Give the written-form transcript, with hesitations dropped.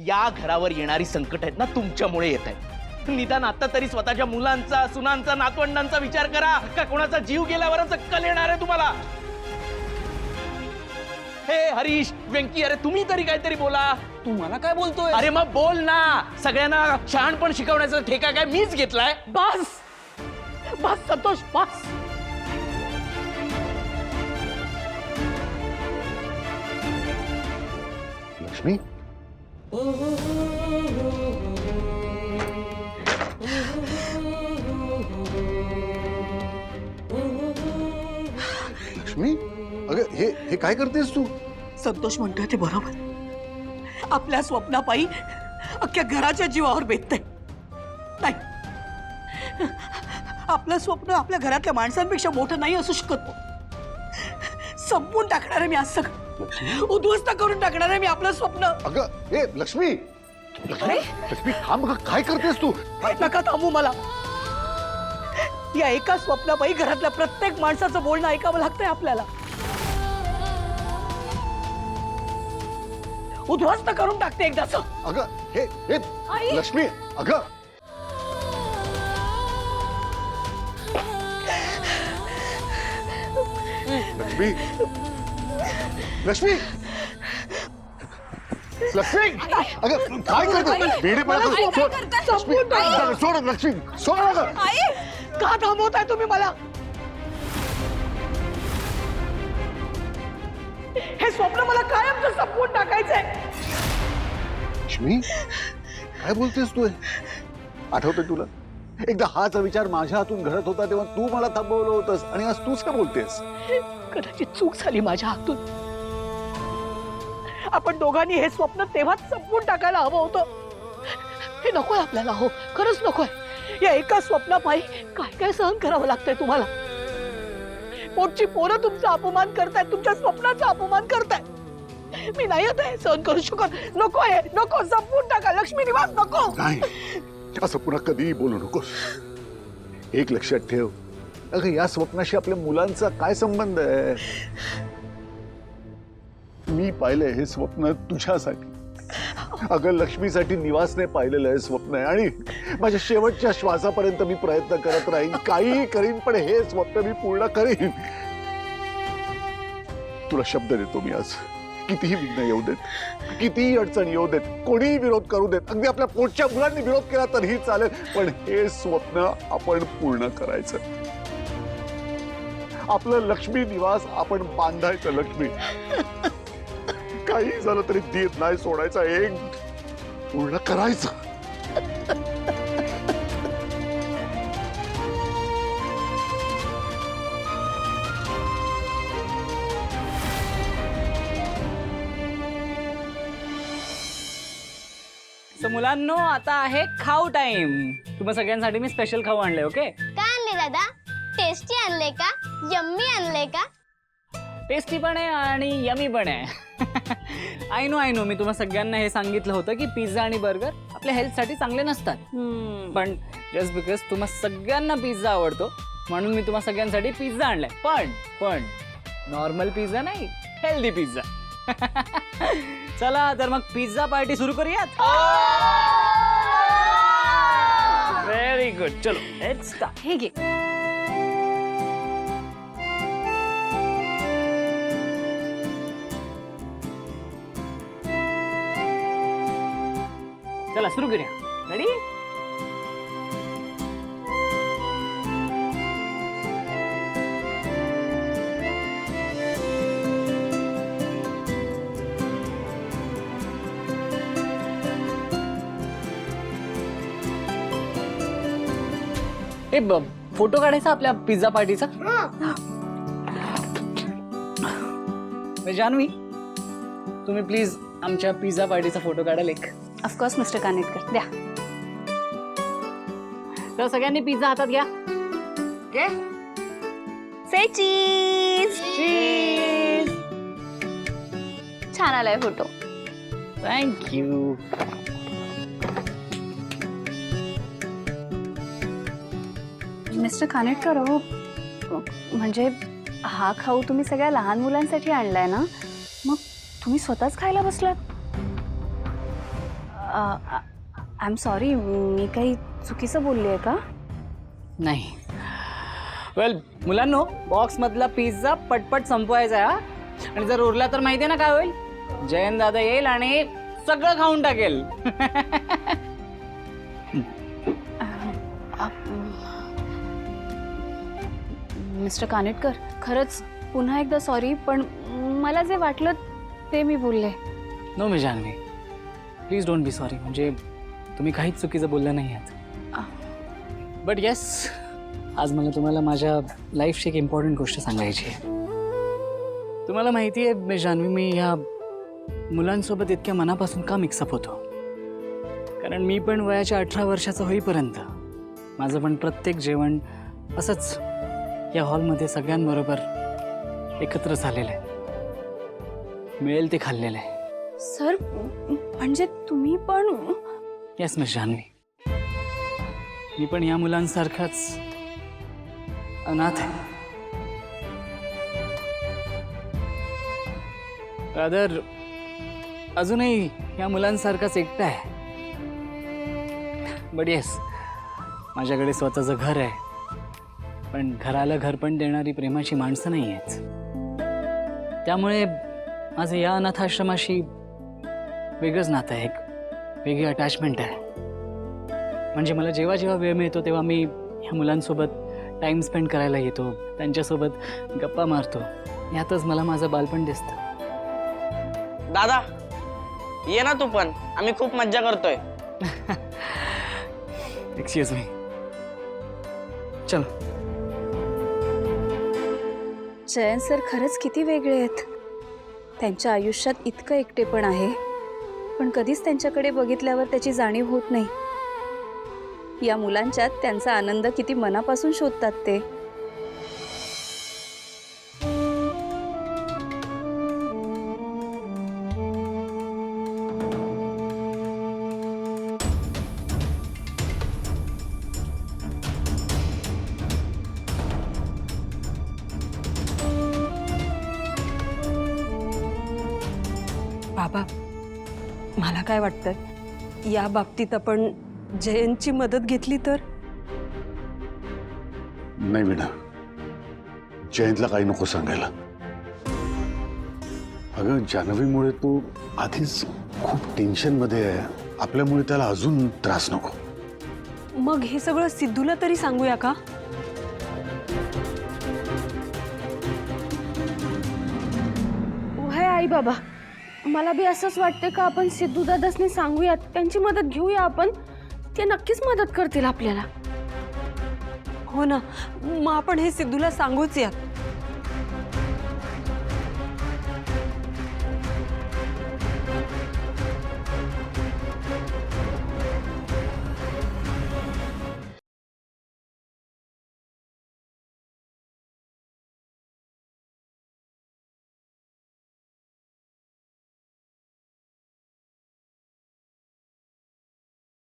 या घरावर येणारी संकट आहेत ना तुमच्यामुळे येत आहेत. निदान आता तरी स्वतःच्या मुलांचा, सुनांचा, नातवंडांचा विचार करा. का कोणाचा जीव गेल्यावरच अक्कल येणार आहे तुम्हाला? हे हरीश, व्यंकी, अरे तुम्ही तरी काहीतरी बोला. तू मला काय बोलतोय? अरे मग बोल ना. सगळ्यांना शहाणपण शिकवण्याचा ठेका काय मीच घेतलाय? बस बस संतोष, बस. लक्ष्मी, लक्ष्मी, अगं हे काय करतेस तू? संतोष म्हणतोय ते बरोबर. आपल्या स्वप्नापायी अख्ख्या घराच्या जीवावर बेतते. नाही, आपलं स्वप्न आपल्या घरातल्या माणसांपेक्षा मोठं नाही असू शकत. संपवून टाकणार आहे मी आज सगळं. उद्ध्वस्त करून टाकणार आहे मी आपलं स्वप्न. अगं हे लक्ष्मी, लक्ष्मी थांब. अगं काय करतेस तू? नका थांबू मला. या एका स्वप्नापायी घरातल्या प्रत्येक माणसाचं बोलणं ऐकावं लागतंय आपल्याला. उद्ध्वस्त करून टाकते एकदाच. अगं हे आई! लक्ष्मी, अगं लक्ष्मी, लक्ष्मी, लक्ष्मी, अगं काय करते? वेडे पडा. सोड लक्ष्मी, सोड. अगं का थांबवताय तुम्ही मला? हे स्वप्न मला कायमचं संपवून टाकायचंय. लक्ष्मी, काय बोलतेस तू? आठवतंय तुला एकदा हाच विचार माझ्या हातून घडत होता तेव्हा तू मला थांबवलं होतंस आणि आज तूच काय बोलतेस? कदाचित चूक झाली माझ्या हातून. आपण दोघांनी हे स्वप्न तेव्हाच संपवून टाकायला हवं होतं. हे नकोय आपल्याला. हो, खरंच नकोय. या एका स्वप्नापायी काय काय सहन करावं लागतंय तुम्हाला. पोटची पोरं तुमचा अपमान करतायत, तुमच्या स्वप्नाचा अपमान करतायत. मी नाही आता हे सहन करू शकत. नको, हे नको. संपवून टाका. लक्ष्मी निवास नको. नाही, असं पुन्हा कधीही बोलू नकोस. एक लक्षात ठेव, अगं या स्वप्नाशी आपल्या मुलांचा काय संबंध आहे? मी पाहिलंय हे स्वप्न तुझ्यासाठी. अगं लक्ष्मीसाठी निवासने पाहिलेलं हे स्वप्न आहे आणि माझ्या शेवटच्या श्वासापर्यंत मी प्रयत्न करत राहीन, काहीही करीन, पण हे स्वप्न मी पूर्ण करीन. तुला शब्द देतो मी आज. कितीही विघ्न येऊ देत, कितीही अडचण येऊ देत, कोणीही विरोध करू देत, अगदी आपल्या पोटच्या मुलांनी विरोध केला तरीही चालेल, पण हे स्वप्न आपण पूर्ण करायचं. आपलं लक्ष्मी निवास आपण बांधायचं. लक्ष्मी, काही झालं तरी देत नाही सोडायचा, एक पूर्ण करायचं. सो मुलांनो, आता आहे खाऊ टाइम. तुम्हा सगळ्यांसाठी मी स्पेशल खाऊ आणले. ओके, काय आणले दादा? टेस्टी आणले का? यम्मी आणले का? टेस्टी पण आहे आणि यमी पण आहे. आय नो मी तुम्हा सगळ्यांना हे सांगितलं होतं की पिझ्झा आणि बर्गर आपल्या हेल्थसाठी चांगले नसतात. पण जस्ट बिकॉज तुम्हा सगळ्यांना पिझ्झा आवडतो म्हणून मी तुम्हा सगळ्यांसाठी पिझ्झा आणलाय. पण नॉर्मल पिझ्झा नाही, हेल्दी पिझ्झा. चला तर मग पिझ्झा पार्टी सुरू करूयात. व्हेरी गुड, चलो लेट्स स्टार्ट. हे घे. चला सुरू करूया. रेडी? फोटो काढायचा आपल्या पिझ्झा पार्टीचा. जान्हवी, तुम्ही प्लीज आमच्या पिझ्झा पार्टीचा फोटो काढाल एक. ऑफकोर्स मिस्टर कानेटकर, द्या. तर सगळ्यांनी पिझ्झा हातात घ्या. ओके, से चीज. चीज. छान आलाय फोटो. थँक्यू. मिस्टर कानेटकर, हो म्हणजे हा खाऊ तुम्ही सगळ्या लहान मुलांसाठी आणलाय ना, मग तुम्ही स्वतःच खायला बसलात? आय एम सॉरी, मी काही चुकीचं बोलली आहे का? नाही. वेल मुलांनो, बॉक्स मधला पिझ्झा पटपट संपवायचा आहे हा. आणि जर उरला तर माहिती आहे ना काय होईल? जयंत दादा येईल आणि सगळं खाऊन टाकेल. मिस्टर कानेटकर, खरंच पुन्हा एकदा सॉरी, पण मला जे वाटलं ते मी बोलले. नो मी Janhavi, please don't be sorry. म्हणजे तुम्ही काहीच चुकीचं बोललं नाही आहात. बट येस, आज मला तुम्हाला माझ्या लाईफची एक इम्पॉर्टंट गोष्ट सांगायची आहे. तुम्हाला माहिती आहे मी जान्हवी, मी ह्या मुलांसोबत इतक्या मनापासून का मिक्सअप होतो? कारण मी पण वयाच्या 18 वर्षाचं होईपर्यंत माझं पण प्रत्येक जेवण असंच या हॉलमध्ये सगळ्यांबरोबर एकत्र झालेलं आहे. मिळेल ते खाल्लेलं आहे. सर, म्हणजे तुम्ही पण? येस मिस जान्हवी, मी पण या मुलांसारखाच अनाथ आहे. रादर अजूनही या मुलांसारखाच एकटा आहे. बट येस, माझ्याकडे स्वतःचं घर आहे, पण घराला घर पण देणारी प्रेमाची माणसं नाही आहेत. त्यामुळे माझं या अनाथाश्रमाशी वेगळंच नातं आहे, एक वेगळी अटॅचमेंट आहे. म्हणजे मला जेव्हा जेव्हा वेळ मिळतो तेव्हा मी ह्या मुलांसोबत टाईम स्पेंड करायला येतो, त्यांच्यासोबत गप्पा मारतो. यातच मला माझं बालपण दिसतं. दादा ये ना तू पण, आम्ही खूप मज्जा करतोय. एक्सक्यूज मी, चल. जयंत सर खरंच किती वेगळे आहेत. त्यांच्या आयुष्यात इतकं एकटेपण आहे, पण कधीच त्यांच्याकडे बघितल्यावर त्याची जाणीव होत नाही. या मुलांच्यात त्यांचा आनंद किती मनापासून शोधतात ते. बाबा, मला काय वाटतं, या बाबतीत आपण जयंतची मदत घेतली तर? नाही वीणा, जयंतला काही नको सांगायला. अगं जान्हवीमुळे तो आधीच खूप टेन्शनमध्ये आहे. आपल्यामुळे त्याला अजून त्रास नको. मग हे सगळं सिद्धूला तरी सांगूया का? हाय आई बाबा, मला बी असंच वाटते का आपण सिद्धू दादासनी सांगूयात, त्यांची मदत घेऊया आपण. ते नक्कीच मदत करतील आपल्याला. हो ना, मग आपण हे सिद्धूला सांगूच यात.